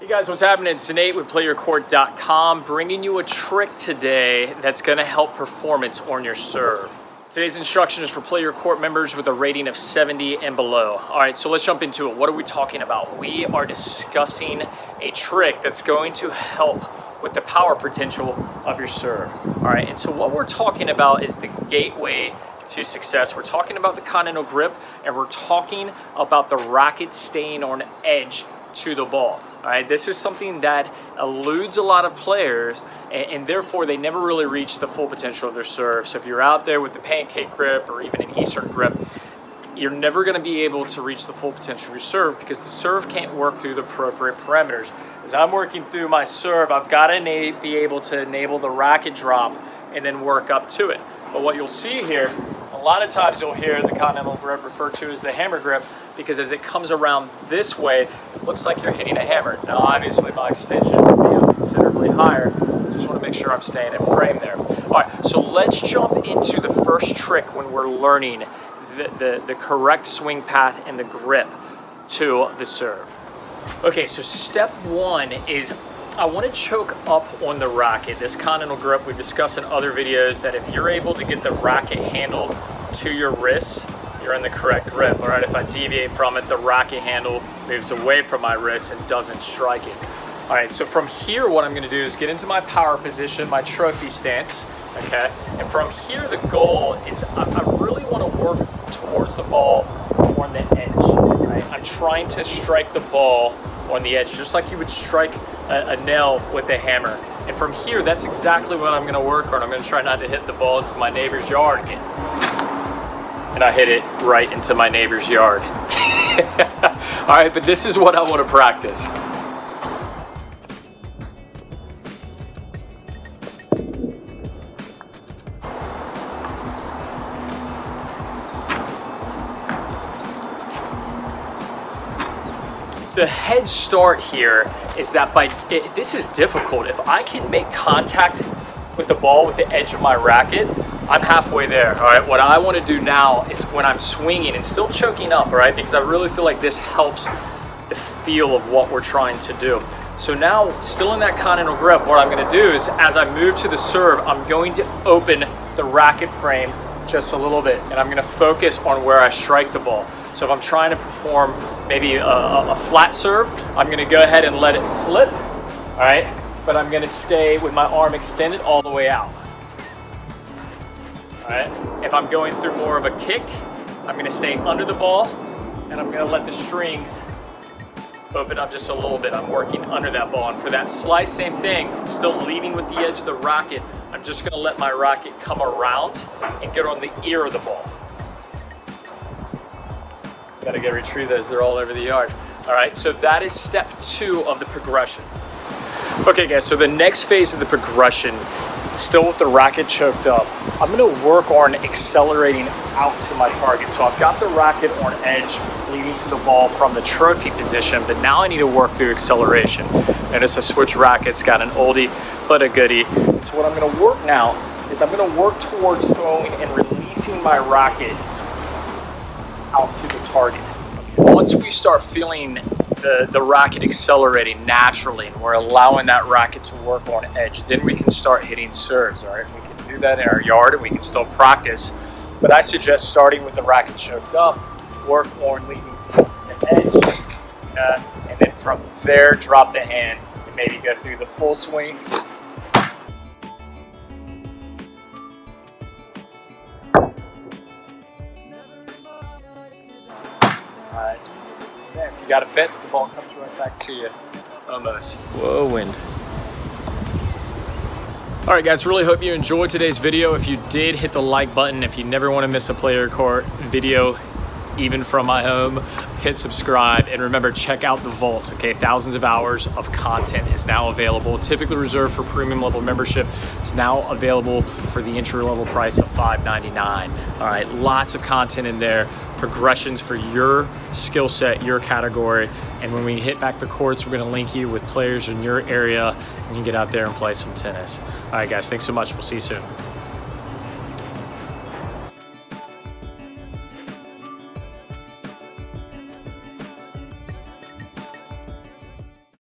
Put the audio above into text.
Hey guys, what's happening? It's Nate with PlayYourCourt.com, bringing you a trick today that's going to help performance on your serve. Today's instruction is for Play Your Court members with a rating of 70 and below. All right, so let's jump into it. What are we talking about? We are discussing a trick that's going to help with the power potential of your serve. All right, and so what we're talking about is the gateway to success. We're talking about the continental grip, and we're talking about the racket staying on edge to the ball. All right, this is something that eludes a lot of players, and therefore they never really reach the full potential of their serve. So if you're out there with the pancake grip or even an Eastern grip, you're never going to be able to reach the full potential of your serve because the serve can't work through the appropriate parameters. As I'm working through my serve, I've got to be able to enable the racket drop and then work up to it. But what you'll see here, a lot of times you'll hear the continental grip referred to as the hammer grip, because as it comes around this way, it looks like you're hitting a hammer. Now obviously my extension would be considerably higher. Just want to make sure I'm staying in frame there. All right, so let's jump into the first trick when we're learning the correct swing path and the grip to the serve. Okay, so step one is I want to choke up on the racket. This continental grip we've discussed in other videos that if you're able to get the racket handle to your wrists, you're in the correct grip. All right, if I deviate from it, the racket handle moves away from my wrist and doesn't strike it. All right, so from here, what I'm going to do is get into my power position, my trophy stance, okay? And from here, the goal is I really want to work towards the ball on the edge, right? I'm trying to strike the ball on the edge, just like you would strike a nail with a hammer. And from here, that's exactly what I'm going to work on. I'm going to try not to hit the ball into my neighbor's yard again. And I hit it right into my neighbor's yard. All right, but this is what I want to practice. The head start here is that this is difficult. If I can make contact with the ball with the edge of my racket, I'm halfway there. All right, what I want to do now is when I'm swinging and still choking up, all right, because I really feel like this helps the feel of what we're trying to do. So now, still in that continental grip, what I'm going to do is as I move to the serve, I'm going to open the racket frame just a little bit, and I'm going to focus on where I strike the ball. So if I'm trying to perform maybe a flat serve, I'm going to go ahead and let it flip, all right, but I'm going to stay with my arm extended all the way out. All right. If I'm going through more of a kick, I'm going to stay under the ball, and I'm going to let the strings open up just a little bit. I'm working under that ball, and for that slice, same thing, still leading with the edge of the racket. I'm just going to let my racket come around and get on the ear of the ball. Got to retrieve those, they're all over the yard. All right, so that is step two of the progression. Okay guys, so the next phase of the progression, still with the racket choked up, I'm going to work on accelerating out to my target. So I've got the racket on edge leading to the ball from the trophy position, but now I need to work through acceleration. Notice I switched rackets, got an oldie but a goodie. So what I'm going to work now is I'm going to work towards throwing and releasing my racket out to the target. Once we start feeling the racket accelerating naturally and we're allowing that racket to work on edge, then we can start hitting serves. All right, we can do that in our yard and we can still practice, but I suggest starting with the racket choked up, work on leading the edge, and then from there drop the hand and maybe go through the full swing. Alright, yeah, if you got a fence, the ball comes right back to you, almost. Whoa, wind. Alright guys, really hope you enjoyed today's video. If you did, hit the like button. If you never want to miss a Play Your Court video, even from my home, hit subscribe. And remember, check out the vault, okay? Thousands of hours of content is now available, typically reserved for premium level membership. It's now available for the entry level price of $5.99. All right, lots of content in there, progressions for your skill set, your category. And when we hit back the courts, we're gonna link you with players in your area and you can get out there and play some tennis. All right guys, thanks so much. We'll see you soon.